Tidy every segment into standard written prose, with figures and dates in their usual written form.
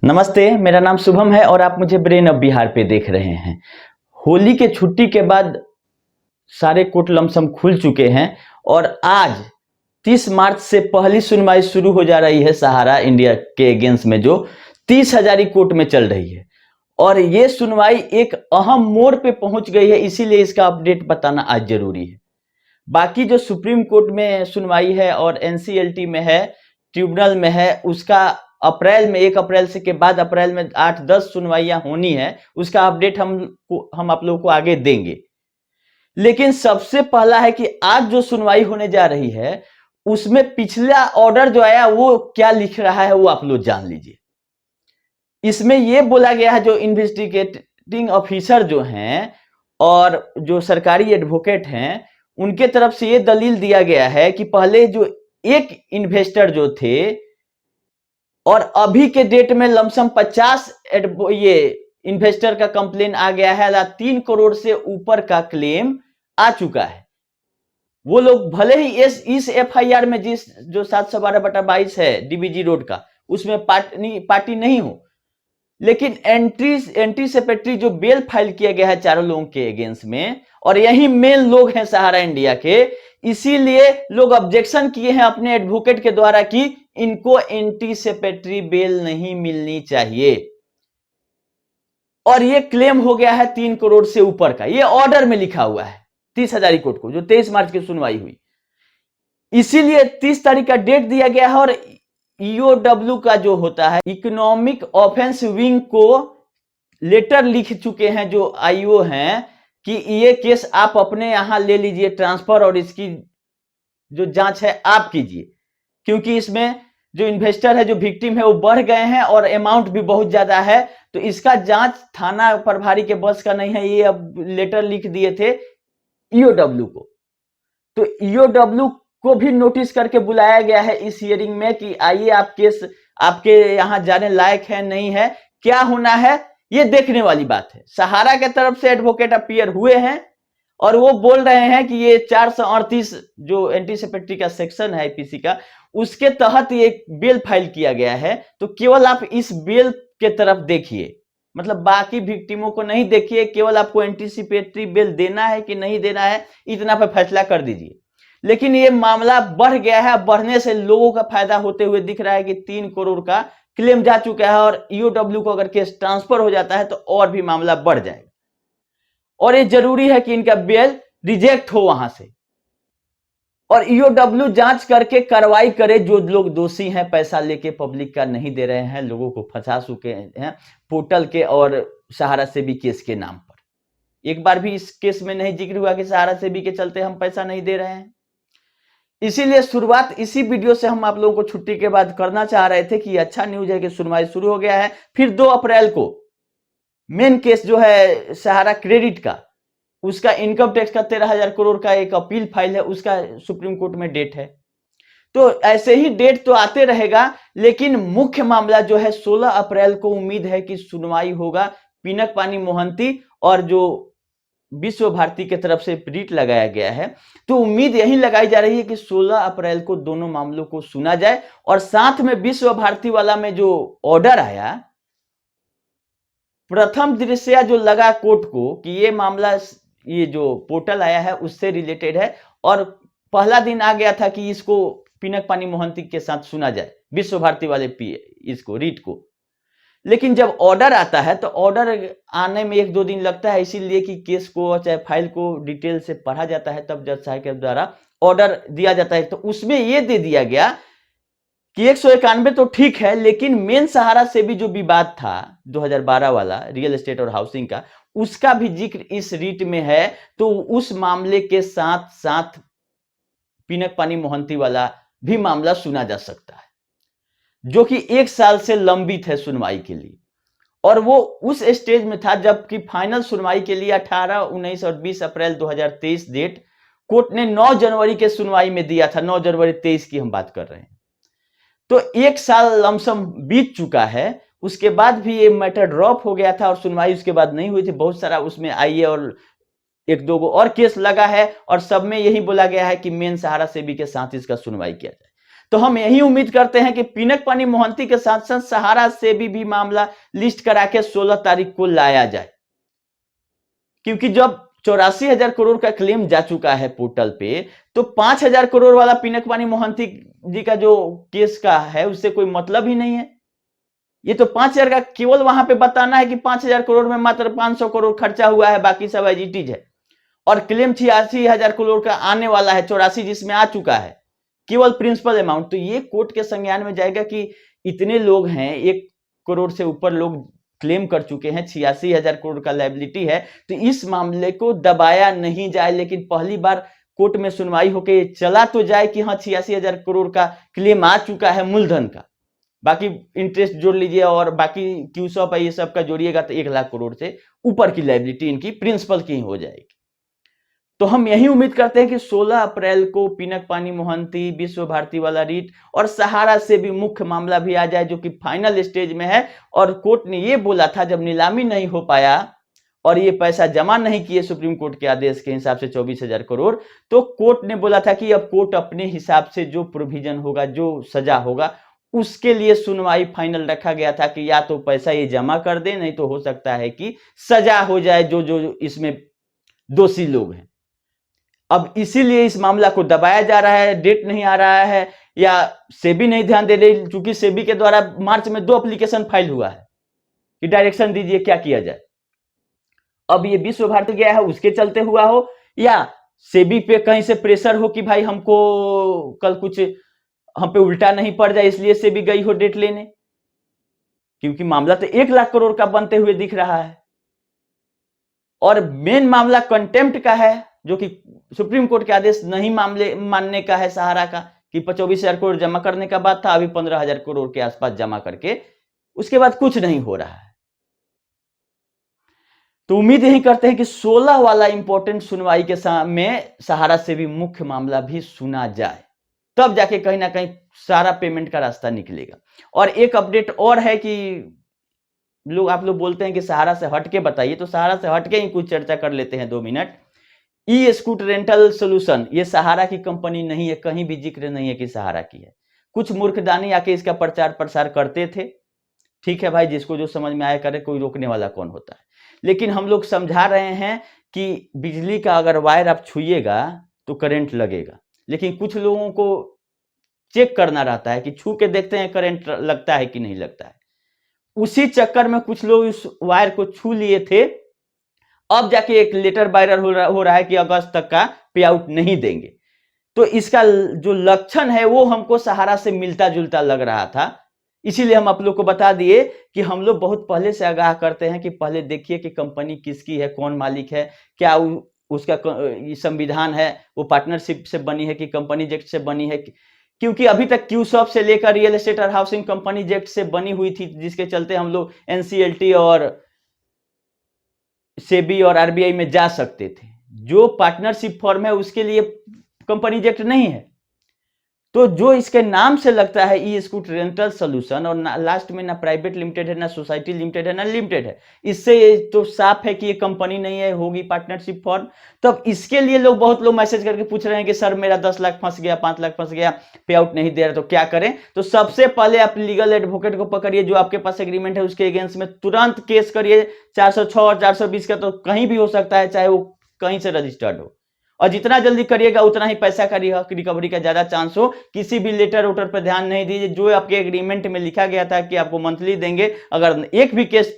नमस्ते, मेरा नाम शुभम है और आप मुझे ब्रेन ऑफ बिहार पे देख रहे हैं। होली के छुट्टी के बाद सारे कोर्ट लमसम खुल चुके हैं और आज 30 मार्च से पहली सुनवाई शुरू हो जा रही है सहारा इंडिया के अगेंस्ट में, जो 30 हजारी कोर्ट में चल रही है। और ये सुनवाई एक अहम मोड़ पे पहुंच गई है, इसीलिए इसका अपडेट बताना आज जरूरी है। बाकी जो सुप्रीम कोर्ट में सुनवाई है और एनसीएलटी में है, ट्रिब्यूनल में है, उसका अप्रैल में 1 अप्रैल से के बाद अप्रैल में 8-10 सुनवाइयां होनी है। उसका अपडेट हम आप लोगों को आगे देंगे। लेकिन सबसे पहला है कि आज जो सुनवाई होने जा रही है उसमें पिछला ऑर्डर जो आया वो क्या लिख रहा है वो आप लोग जान लीजिए। इसमें यह बोला गया है, जो इन्वेस्टिगेटिंग ऑफिसर जो हैं और जो सरकारी एडवोकेट हैं, उनके तरफ से यह दलील दिया गया है कि पहले जो एक इन्वेस्टर जो थे और अभी के डेट में लमसम 50 ये इन्वेस्टर का कंप्लेन आ गया है, 3 करोड़ से ऊपर का क्लेम आ चुका है। वो लोग भले ही इस एफआईआर में जो 712/22 है डीबीजी रोड का, उसमें पार्टी नहीं हो, लेकिन एंटीसिपेटरी जो बेल फाइल किया गया है चारों लोगों के अगेंस्ट में, और यही मेन लोग हैं सहारा इंडिया के, इसीलिए लोग ऑब्जेक्शन किए हैं अपने एडवोकेट के द्वारा कि इनको एंटीसिपेटरी बेल नहीं मिलनी चाहिए। और ये क्लेम हो गया है 3 करोड़ से ऊपर का, ये ऑर्डर में लिखा हुआ है 30 हजारी कोर्ट को, जो 23 मार्च की सुनवाई हुई। इसीलिए 30 तारीख का डेट दिया गया है। और ईओडब्ल्यू का जो होता है, इकोनॉमिक ऑफेंस विंग को लेटर लिख चुके हैं जो आईओ हैं कि ये केस आप अपने यहां ले लीजिए ट्रांसफर, और इसकी जो जांच है आप कीजिए, क्योंकि इसमें जो इन्वेस्टर है, जो विक्टिम है, वो बढ़ गए हैं और अमाउंट भी बहुत ज्यादा है, तो इसका जांच थाना प्रभारी के बस का नहीं है। ये अब लेटर लिख दिए थे ईओडब्ल्यू को, तो ईओडब्ल्यू को भी नोटिस करके बुलाया गया है इस हियरिंग में कि आइए, आप केस आपके यहां जाने लायक है नहीं है, क्या होना है ये देखने वाली बात है। सहारा के तरफ से एडवोकेट अपीयर हुए हैं और वो बोल रहे हैं कि ये 438 जो एंटीसिपेटरी का सेक्शन है आईपीसी का, उसके तहत ये बेल फाइल किया गया है। तो केवल आप इस बेल के तरफ देखिए, मतलब बाकी विक्टिमों को नहीं देखिए, केवल आपको एंटीसिपेटरी बेल देना है कि नहीं देना है, इतना पर फैसला कर दीजिए। लेकिन ये मामला बढ़ गया है, बढ़ने से लोगों का फायदा होते हुए दिख रहा है कि 3 करोड़ का क्लेम जा चुका है, और ईओडब्ल्यू को अगर केस ट्रांसफर हो जाता है तो और भी मामला बढ़ जाएगा। और ये जरूरी है कि इनका बेल रिजेक्ट हो वहां से, और ईओडब्ल्यू जांच करके कार्रवाई करे। जो लोग दोषी हैं, पैसा लेके पब्लिक का नहीं दे रहे हैं, लोगों को फंसा चुके हैं पोर्टल के और सहारा सेबी केस के नाम पर। एक बार भी इस केस में नहीं जिक्र हुआ कि सहारा सेबी के चलते हम पैसा नहीं दे रहे हैं। इसीलिए शुरुआत इसी वीडियो से हम आप लोगों को छुट्टी के बाद करना चाह रहे थे कि अच्छा न्यूज है कि सुनवाई शुरू हो गया है। फिर 2 अप्रैल को मेन केस जो है सहारा क्रेडिट का, उसका इनकम टैक्स का 13,000 करोड़ का एक अपील फाइल है, उसका सुप्रीम कोर्ट में डेट है। तो ऐसे ही डेट तो आते रहेगा, लेकिन मुख्य मामला जो है 16 अप्रैल को उम्मीद है कि सुनवाई होगा पिनक पानी मोहंती और जो विश्व भारती की तरफ से रिट लगाया गया है। तो उम्मीद यही लगाई जा रही है कि 16 अप्रैल को दोनों मामलों को सुना जाए, और साथ में विश्व भारती वाला में जो ऑर्डर आया, प्रथम दृष्टया जो लगा कोर्ट को कि ये मामला, ये जो पोर्टल आया है उससे रिलेटेड है, और पहला दिन आ गया था कि इसको पिनक पानी मोहंती के साथ सुना जाए, विश्व भारती वाले इसको रीट को। लेकिन जब ऑर्डर आता है तो ऑर्डर आने में 1-2 दिन लगता है, इसीलिए कि केस को चाहे फाइल को डिटेल से पढ़ा जाता है, तब जज साहब के द्वारा ऑर्डर दिया जाता है। तो उसमें यह दे दिया गया कि 191 तो ठीक है, लेकिन मेन सहारा से भी जो विवाद था 2012 वाला रियल एस्टेट और हाउसिंग का, उसका भी जिक्र इस रीट में है। तो उस मामले के साथ साथ पिनक पानी मोहंती वाला भी मामला सुना जा सकता है, जो कि 1 साल से लंबित है सुनवाई के लिए। और वो उस स्टेज में था जबकि फाइनल सुनवाई के लिए 18, 19 और 20 अप्रैल 2023 डेट कोर्ट ने 9 जनवरी के सुनवाई में दिया था। 9 जनवरी 23 की हम बात कर रहे हैं। तो 1 साल लमसम बीत चुका है। उसके बाद भी ये मैटर ड्रॉप हो गया था और सुनवाई उसके बाद नहीं हुई थी। बहुत सारा उसमें आईए और 1-2 और केस लगा है, और सब में यही बोला गया है कि मेन सहारा सेबी के साथ इसका सुनवाई किया जाए। तो हम यही उम्मीद करते हैं कि पिनक पानी मोहंती के साथ साथ सहारा से भी मामला लिस्ट करा के 16 तारीख को लाया जाए, क्योंकि जब 84,000 करोड़ का क्लेम जा चुका है पोर्टल पे, तो 5,000 करोड़ वाला पिनक पानी मोहंती जी का जो केस का है उससे कोई मतलब ही नहीं है। ये तो 5,000 का केवल वहां पे बताना है कि 5,000 करोड़ में मात्र 500 करोड़ खर्चा हुआ है, बाकी सब एज इट इज है। और क्लेम 86,000 करोड़ का आने वाला है, 84 जिसमें आ चुका है केवल प्रिंसिपल अमाउंट। तो ये कोर्ट के संज्ञान में जाएगा कि इतने लोग हैं, 1 करोड़ से ऊपर लोग क्लेम कर चुके हैं, 86,000 करोड़ का लायबिलिटी है, तो इस मामले को दबाया नहीं जाए। लेकिन पहली बार कोर्ट में सुनवाई होके चला तो जाए कि हाँ 86,000 करोड़ का क्लेम आ चुका है मूलधन का, बाकी इंटरेस्ट जोड़ लीजिए और बाकी क्यूसॉप है ये सब का जोड़िएगा तो 1 लाख करोड़ से ऊपर की लायबिलिटी इनकी प्रिंसिपल की हो जाएगी। तो हम यही उम्मीद करते हैं कि 16 अप्रैल को पिनक पानी मोहंती, विश्व भारती वाला रीट और सहारा से भी मुख्य मामला भी आ जाए, जो कि फाइनल स्टेज में है। और कोर्ट ने ये बोला था जब नीलामी नहीं हो पाया और ये पैसा जमा नहीं किए सुप्रीम कोर्ट के आदेश के हिसाब से 24,000 करोड़, तो कोर्ट ने बोला था कि अब कोर्ट अपने हिसाब से जो प्रोविजन होगा, जो सजा होगा, उसके लिए सुनवाई फाइनल रखा गया था कि या तो पैसा ये जमा कर दे, नहीं तो हो सकता है कि सजा हो जाए जो जो इसमें दोषी लोग हैं। अब इसीलिए इस मामला को दबाया जा रहा है, डेट नहीं आ रहा है या सेबी नहीं ध्यान दे रही, क्योंकि सेबी के द्वारा मार्च में 2 एप्लीकेशन फाइल हुआ है कि डायरेक्शन दीजिए क्या किया जाए। अब ये विश्व भारती गया है उसके चलते हुआ हो या सेबी पे कहीं से प्रेशर हो कि भाई हमको कल कुछ हम पे उल्टा नहीं पड़ जाए, इसलिए सेबी गई हो डेट लेने, क्योंकि मामला तो 1 लाख करोड़ का बनते हुए दिख रहा है। और मेन मामला कंटेम्प्ट का है, जो कि सुप्रीम कोर्ट के आदेश नहीं मामले मानने का है सहारा का, कि 24,000 करोड़ जमा करने का बात था, अभी 15,000 करोड़ के आसपास जमा करके उसके बाद कुछ नहीं हो रहा है। तो उम्मीद यही करते हैं कि 16 वाला इंपॉर्टेंट सुनवाई के में सहारा से भी मुख्य मामला भी सुना जाए, तब जाके कहीं ना कहीं सारा पेमेंट का रास्ता निकलेगा। और एक अपडेट और है कि आप लोग बोलते हैं कि सहारा से हटके बताइए, तो सहारा से हटके ही कुछ चर्चा कर लेते हैं 2 मिनट। ई स्कूट रेंटल सोल्यूशन ये सहारा की कंपनी नहीं है, कहीं भी जिक्र नहीं है कि सहारा की है। कुछ मूर्खदानी आके इसका प्रचार प्रसार करते थे, ठीक है भाई, जिसको जो समझ में आया करे, कोई रोकने वाला कौन होता है। लेकिन हम लोग समझा रहे हैं कि बिजली का अगर वायर आप छुइएगा तो करंट लगेगा, लेकिन कुछ लोगों को चेक करना रहता है कि छू के देखते हैं करंट लगता है कि नहीं लगता है। उसी चक्कर में कुछ लोग इस वायर को छू लिए थे, अब जाके एक लेटर वायरल हो रहा है कि अगस्त तक का पे आउट नहीं देंगे। तो इसका जो लक्षण है वो हमको सहारा से मिलता जुलता लग रहा था, इसीलिए हम आप लोग को बता दिए कि हम लोग बहुत पहले से आगाह करते हैं कि पहले देखिए कि कंपनी किसकी है, कौन मालिक है, क्या उसका संविधान है, वो पार्टनरशिप से बनी है कि कंपनी एक्ट से बनी है, क्योंकि अभी तक क्यूसॉप से लेकर रियल एस्टेट और हाउसिंग कंपनी एक्ट से बनी हुई थी, जिसके चलते हम लोग एनसीएलटी और सेबी और आरबीआई में जा सकते थे। जो पार्टनरशिप फॉर्म है उसके लिए कंपनी एक्ट नहीं है। तो जो इसके नाम से लगता है ई स्कूट रेंटल सोल्यूशन, और लास्ट में ना प्राइवेट लिमिटेड है, ना सोसाइटी लिमिटेड है, ना लिमिटेड है, इससे तो साफ है कि ये कंपनी नहीं है, होगी पार्टनरशिप फॉर्म। तब इसके लिए बहुत लोग मैसेज करके पूछ रहे हैं कि सर मेरा 10 लाख फंस गया, 5 लाख फंस गया, पे आउट नहीं दे रहा, तो क्या करें। तो सबसे पहले आप लीगल एडवोकेट को पकड़िए, जो आपके पास एग्रीमेंट है उसके अगेंस्ट में तुरंत केस करिए। 406 और 420 का तो कहीं भी हो सकता है, चाहे वो कहीं से रजिस्टर्ड हो, और जितना जल्दी करिएगा उतना ही पैसा का रिकवरी का ज्यादा चांस हो। किसी भी लेटर वोटर पर ध्यान नहीं दीजिए, जो आपके एग्रीमेंट में लिखा गया था कि आपको मंथली देंगे, अगर एक भी केस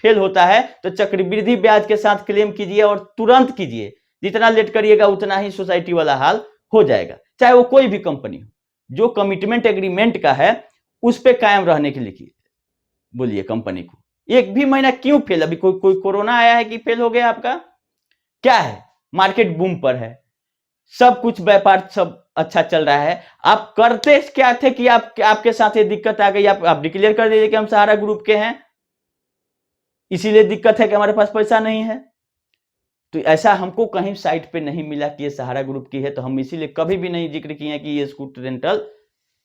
फेल होता है तो चक्रवृद्धि ब्याज के साथ क्लेम कीजिए और तुरंत कीजिए। जितना लेट करिएगा उतना ही सोसाइटी वाला हाल हो जाएगा, चाहे वो कोई भी कंपनी हो। जो कमिटमेंट एग्रीमेंट का है उस पर कायम रहने के लिए बोलिए कंपनी को। एक भी महीना क्यों फेल, अभी कोई कोरोना आया है कि फेल हो गया आपका? क्या है, मार्केट बूम पर है, सब कुछ व्यापार सब अच्छा चल रहा है। आप करते क्या थे कि आपके साथ ये दिक्कत आ गई, आप डिक्लेयर कर दीजिए कि हम सहारा ग्रुप के हैं, इसीलिए दिक्कत है कि हमारे पास पैसा नहीं है। तो ऐसा हमको कहीं साइट पे नहीं मिला कि ये सहारा ग्रुप की है, तो हम इसीलिए कभी भी नहीं जिक्र किए हैं कि ये स्कूटर रेंटल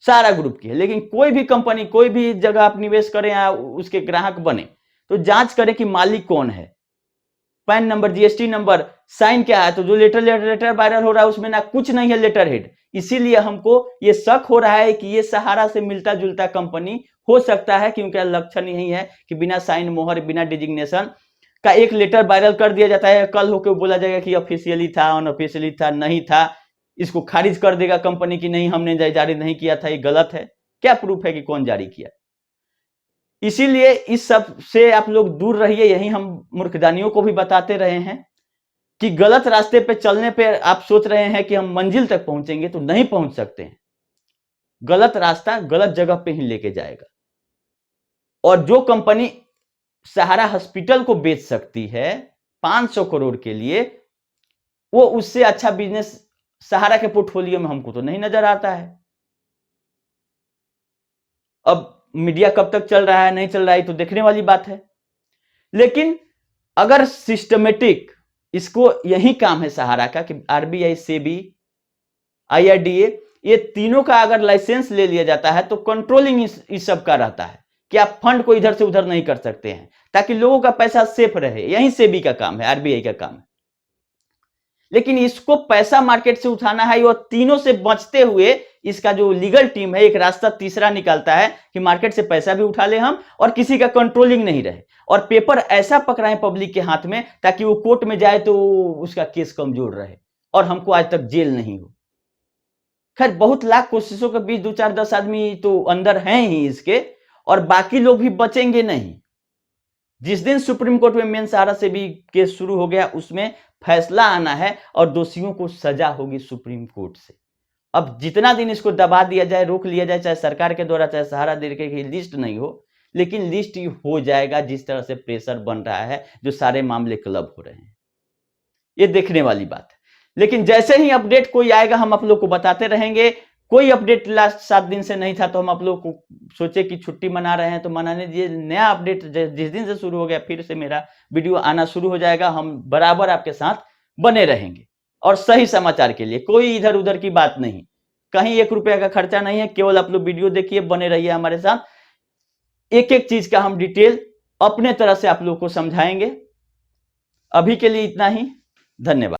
सहारा ग्रुप की है। लेकिन कोई भी कंपनी, कोई भी जगह आप निवेश करें या उसके ग्राहक बने, तो जांच करें कि मालिक कौन है, PAN number, GST number, sign क्या है। तो जो लेटर वायरल हो रहा है उसमें ना कुछ नहीं है लेटर हेड, इसीलिए हमको ये शक हो रहा है कि ये सहारा से मिलता जुलता कंपनी हो सकता है, क्योंकि लक्षण यही है कि बिना साइन मोहर, बिना डिजिग्नेशन का एक लेटर वायरल कर दिया जाता है, कल होकर बोला जाएगा कि ऑफिशियली था, अनऑफिशियली था, नहीं था, इसको खारिज कर देगा कंपनी की नहीं हमने जारी नहीं किया था, ये गलत है। क्या प्रूफ है कि कौन जारी किया? इसीलिए इस सब से आप लोग दूर रहिए, यही हम मूर्खदानियों को भी बताते रहे हैं कि गलत रास्ते पे चलने पे आप सोच रहे हैं कि हम मंजिल तक पहुंचेंगे, तो नहीं पहुंच सकते हैं। गलत रास्ता गलत जगह पे ही लेके जाएगा। और जो कंपनी सहारा हॉस्पिटल को बेच सकती है 500 करोड़ के लिए, वो उससे अच्छा बिजनेस सहारा के पोर्टफोलियो में हमको तो नहीं नजर आता है। अब मीडिया कब तक चल रहा है नहीं चल रहा है तो देखने वाली बात है, लेकिन अगर सिस्टमेटिक, इसको यही काम है सहारा का कि आरबीआई, सेबी, आईआरडीए, ये तीनों का अगर लाइसेंस ले लिया जाता है तो कंट्रोलिंग इस सब का रहता है कि आप फंड को इधर से उधर नहीं कर सकते हैं, ताकि लोगों का पैसा सेफ रहे। यही सेबी का काम है, आरबीआई का काम है। लेकिन इसको पैसा मार्केट से उठाना है, और तीनों से बचते हुए इसका जो लीगल टीम है एक रास्ता तीसरा निकालता है कि मार्केट से पैसा भी उठा ले हम, और किसी का कंट्रोलिंग नहीं रहे, और पेपर ऐसा पकड़ाएं पब्लिक के हाथ में ताकि वो कोर्ट में जाए तो उसका केस कमजोर रहे और हमको आज तक जेल नहीं हो। खैर, बहुत लाख कोशिशों के बीच 2, 4, 10 आदमी तो अंदर हैं ही इसके, और बाकी लोग भी बचेंगे नहीं। जिस दिन सुप्रीम कोर्ट में मेन सहारा से भी केस शुरू हो गया, उसमें फैसला आना है और दोषियों को सजा होगी सुप्रीम कोर्ट से। अब जितना दिन इसको दबा दिया जाए, रोक लिया जाए, चाहे सरकार के द्वारा चाहे सहारा दे के लिस्ट नहीं हो, लेकिन लिस्ट हो जाएगा जिस तरह से प्रेशर बन रहा है, जो सारे मामले क्लब हो रहे हैं। ये देखने वाली बात है। लेकिन जैसे ही अपडेट कोई आएगा हम आप लोग को बताते रहेंगे। कोई अपडेट लास्ट 7 दिन से नहीं था तो हम आप लोग को सोचे कि छुट्टी मना रहे हैं तो मनाने दीजिए। नया अपडेट जिस दिन से शुरू हो गया फिर से मेरा वीडियो आना शुरू हो जाएगा। हम बराबर आपके साथ बने रहेंगे और सही समाचार के लिए, कोई इधर उधर की बात नहीं, कहीं 1 रुपया का खर्चा नहीं है। केवल आप लोग वीडियो देखिए, बने रहिए हमारे साथ। एक एक चीज का हम डिटेल अपने तरह से आप लोग को समझाएंगे। अभी के लिए इतना ही, धन्यवाद।